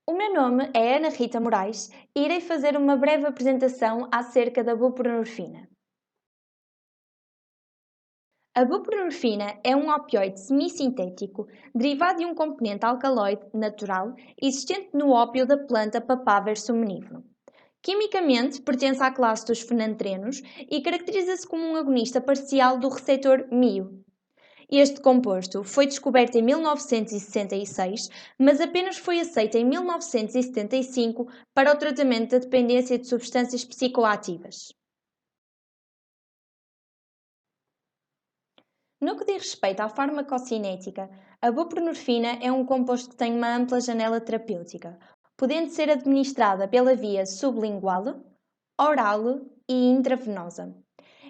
O meu nome é Ana Rita Moraes e irei fazer uma breve apresentação acerca da buprenorfina. A buprenorfina é um opioide semissintético derivado de um componente alcaloide natural existente no ópio da planta Papaver somnífero. Quimicamente, pertence à classe dos fenantrenos e caracteriza-se como um agonista parcial do receptor MIO. Este composto foi descoberto em 1966, mas apenas foi aceito em 1975 para o tratamento da dependência de substâncias psicoativas. No que diz respeito à farmacocinética, a buprenorfina é um composto que tem uma ampla janela terapêutica, podendo ser administrada pela via sublingual, oral e intravenosa.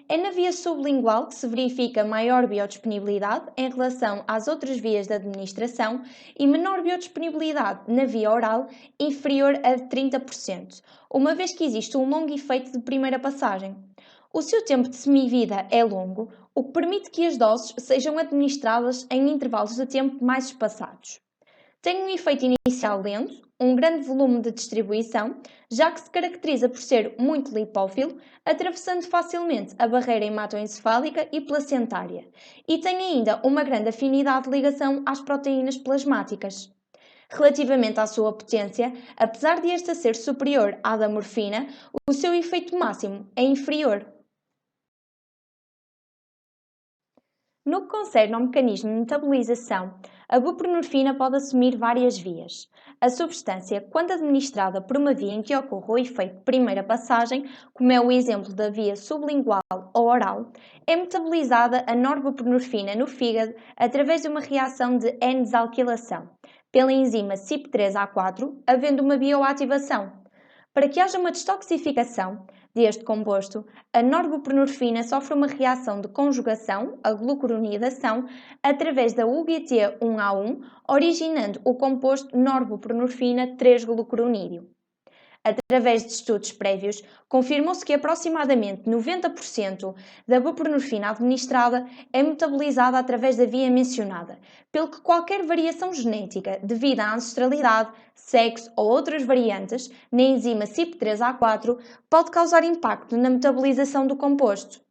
É na via sublingual que se verifica maior biodisponibilidade em relação às outras vias de administração e menor biodisponibilidade na via oral, inferior a 30%, uma vez que existe um longo efeito de primeira passagem. O seu tempo de semivida é longo, o que permite que as doses sejam administradas em intervalos de tempo mais espaçados. Tem um efeito inicial lento, um grande volume de distribuição, já que se caracteriza por ser muito lipófilo, atravessando facilmente a barreira hematoencefálica e placentária, e tem ainda uma grande afinidade de ligação às proteínas plasmáticas. Relativamente à sua potência, apesar de esta ser superior à da morfina, o seu efeito máximo é inferior. No que concerne ao mecanismo de metabolização, a buprenorfina pode assumir várias vias. A substância, quando administrada por uma via em que ocorre o efeito de primeira passagem, como é o exemplo da via sublingual ou oral, é metabolizada a norbuprenorfina no fígado através de uma reação de N-desalquilação, pela enzima CYP3A4, havendo uma bioativação. Para que haja uma detoxificação deste composto, a norbuprenorfina sofre uma reação de conjugação, a glucuronidação, através da UGT1A1, originando o composto norbuprenorfina 3-glucuronídeo. Através de estudos prévios, confirmou-se que aproximadamente 90% da buprenorfina administrada é metabolizada através da via mencionada, pelo que qualquer variação genética devido à ancestralidade, sexo ou outras variantes na enzima CYP3A4 pode causar impacto na metabolização do composto.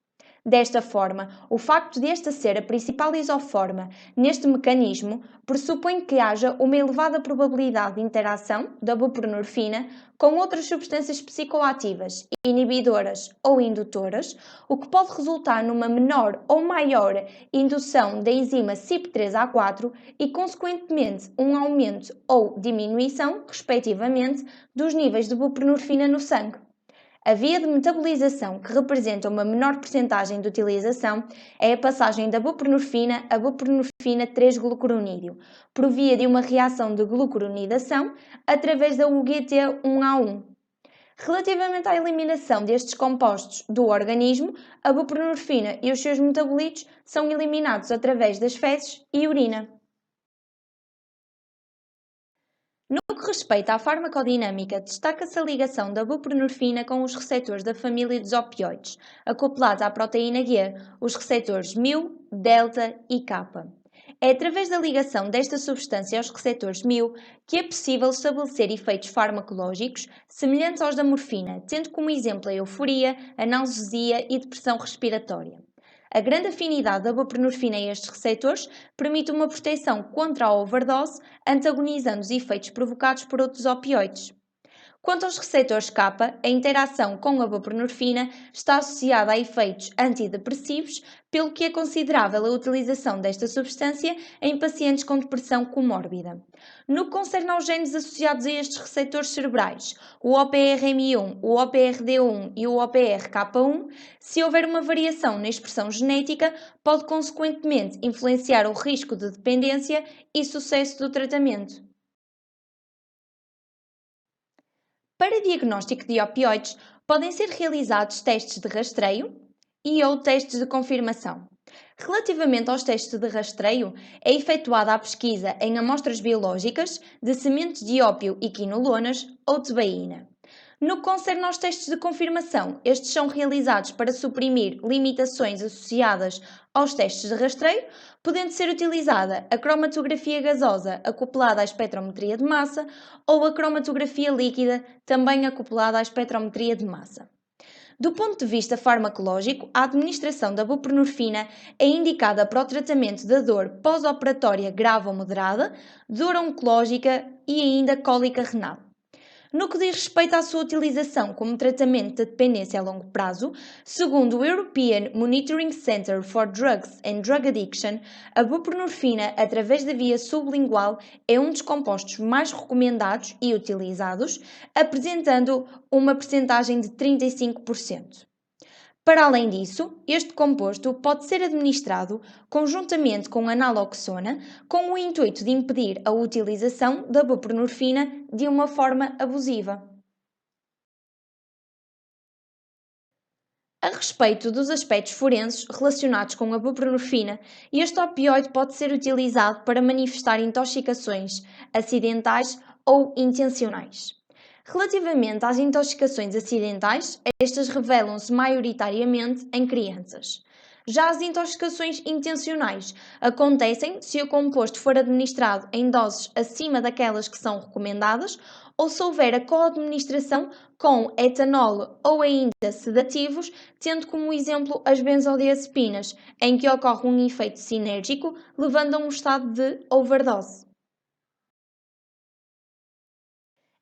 Desta forma, o facto de esta ser a principal isoforma neste mecanismo pressupõe que haja uma elevada probabilidade de interação da buprenorfina com outras substâncias psicoativas, inibidoras ou indutoras, o que pode resultar numa menor ou maior indução da enzima CYP3A4 e, consequentemente, um aumento ou diminuição, respectivamente, dos níveis de buprenorfina no sangue. A via de metabolização que representa uma menor percentagem de utilização é a passagem da buprenorfina a buprenorfina 3-glucuronídeo, por via de uma reação de glucuronidação através da UGT1A1. Relativamente à eliminação destes compostos do organismo, a buprenorfina e os seus metabolitos são eliminados através das fezes e urina. No que respeita à farmacodinâmica, destaca-se a ligação da buprenorfina com os receptores da família dos opioides, acoplados à proteína G, os receptores mu, delta e kappa. É através da ligação desta substância aos receptores mu que é possível estabelecer efeitos farmacológicos semelhantes aos da morfina, tendo como exemplo a euforia, analgesia e depressão respiratória. A grande afinidade da buprenorfina a estes receptores permite uma proteção contra a overdose, antagonizando os efeitos provocados por outros opioides. Quanto aos receptores kappa, a interação com a buprenorfina está associada a efeitos antidepressivos, pelo que é considerável a utilização desta substância em pacientes com depressão comórbida. No que concerne aos genes associados a estes receptores cerebrais, o OPRM1, o OPRD1 e o OPRK1, se houver uma variação na expressão genética, pode consequentemente influenciar o risco de dependência e sucesso do tratamento. Para diagnóstico de opioides, podem ser realizados testes de rastreio ou testes de confirmação. Relativamente aos testes de rastreio, é efetuada a pesquisa em amostras biológicas de sementes de ópio e quinolonas ou de baína. No que concerne aos testes de confirmação, estes são realizados para suprimir limitações associadas aos testes de rastreio, podendo ser utilizada a cromatografia gasosa acoplada à espectrometria de massa ou a cromatografia líquida também acoplada à espectrometria de massa. Do ponto de vista farmacológico, a administração da buprenorfina é indicada para o tratamento da dor pós-operatória grave ou moderada, dor oncológica e ainda cólica renal. No que diz respeito à sua utilização como tratamento de dependência a longo prazo, segundo o European Monitoring Center for Drugs and Drug Addiction, a buprenorfina, através da via sublingual, é um dos compostos mais recomendados e utilizados, apresentando uma percentagem de 35%. Para além disso, este composto pode ser administrado conjuntamente com a naloxona, com o intuito de impedir a utilização da buprenorfina de uma forma abusiva. A respeito dos aspectos forenses relacionados com a buprenorfina, este opioide pode ser utilizado para manifestar intoxicações acidentais ou intencionais. Relativamente às intoxicações acidentais, estas revelam-se maioritariamente em crianças. Já as intoxicações intencionais acontecem se o composto for administrado em doses acima daquelas que são recomendadas ou se houver a co-administração com etanol ou ainda sedativos, tendo como exemplo as benzodiazepinas, em que ocorre um efeito sinérgico, levando a um estado de overdose.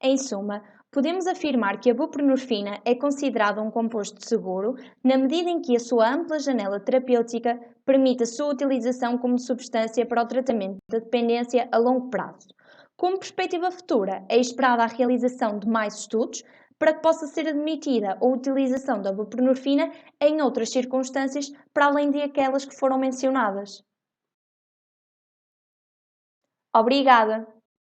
Em suma, podemos afirmar que a buprenorfina é considerada um composto seguro na medida em que a sua ampla janela terapêutica permite a sua utilização como substância para o tratamento da dependência a longo prazo. Como perspectiva futura, é esperada a realização de mais estudos para que possa ser admitida a utilização da buprenorfina em outras circunstâncias para além de aquelas que foram mencionadas. Obrigada!